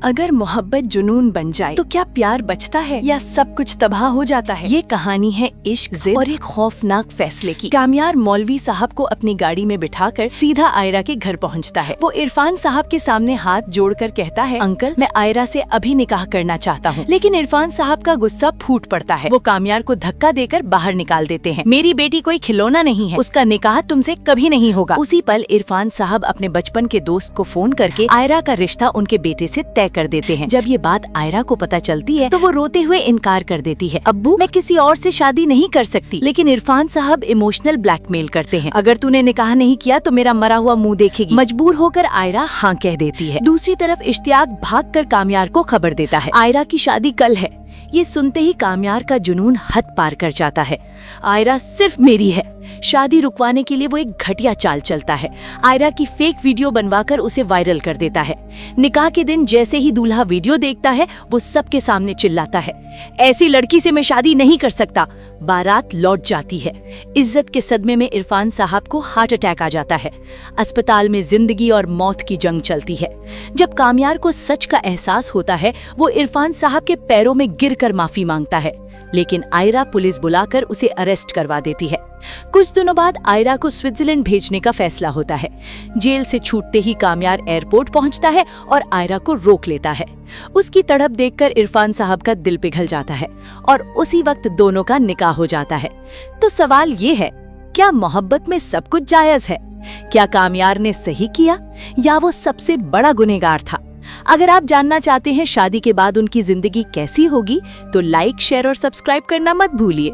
अगर मोहब्बत जुनून बन जाए तो क्या प्यार बचता है या सब कुछ तबाह हो जाता है। ये कहानी है इश्क, जिद और एक खौफनाक फैसले की। कामयार मौलवी साहब को अपनी गाड़ी में बिठाकर सीधा आयरा के घर पहुंचता है। वो इरफान साहब के सामने हाथ जोड़कर कहता है, अंकल मैं आयरा से अभी निकाह करना चाहता हूँ। लेकिन इरफान साहब का गुस्सा फूट पड़ता है। वो कामयार को धक्का देकर बाहर निकाल देते हैं। मेरी बेटी कोई खिलौना नहीं है, उसका निकाह तुमसे कभी नहीं होगा। उसी पल इरफान साहब अपने बचपन के दोस्त को फोन करके आयरा का रिश्ता उनके बेटे से तय कर देते हैं। जब ये बात आयरा को पता चलती है तो वो रोते हुए इनकार कर देती है, अब्बू मैं किसी और से शादी नहीं कर सकती। लेकिन इरफान साहब इमोशनल ब्लैकमेल करते हैं, अगर तूने निकाह नहीं किया तो मेरा मरा हुआ मुंह देखेगी। मजबूर होकर आयरा हाँ कह देती है। दूसरी तरफ इश्तियाक भागकर कामयार को खबर देता है, आयरा की शादी कल है। ये सुनते ही कामयार का जुनून हद पार कर जाता है। आयरा सिर्फ मेरी है। शादी रुकवाने के लिए वो एक घटिया चाल चलता है। आयरा की फेक वीडियो बनवाकर उसे वायरल कर देता है। निकाह के दिन जैसे ही दूल्हा वीडियो देखता है वो सबके सामने चिल्लाता है, ऐसी लड़की से मैं शादी नहीं कर सकता। बारात लौट जाती है। इज्जत के सदमे में इरफान साहब को हार्ट अटैक आ जाता है। अस्पताल में जिंदगी और मौत की जंग चलती है। जब कामयार को सच का एहसास होता है वो इरफान साहब के पैरों में गिरकर माफी मांगता है, लेकिन आयरा पुलिस बुलाकर उसे अरेस्ट करवा देती है। कुछ दिनों बाद आयरा को स्विट्जरलैंड भेजने का फैसला होता है। जेल से छूटते ही कामयार एयरपोर्ट पहुंचता है और आयरा को रोक लेता है। उसकी तड़प देखकर इरफान साहब का दिल पिघल जाता है और उसी वक्त दोनों का निकाह हो जाता है। तो सवाल ये है, क्या मोहब्बत में सब कुछ जायज है? क्या कामयार ने सही किया या वो सबसे बड़ा गुनहगार था? अगर आप जानना चाहते हैं शादी के बाद उनकी जिंदगी कैसी होगी तो लाइक, शेयर और सब्सक्राइब करना मत भूलिए।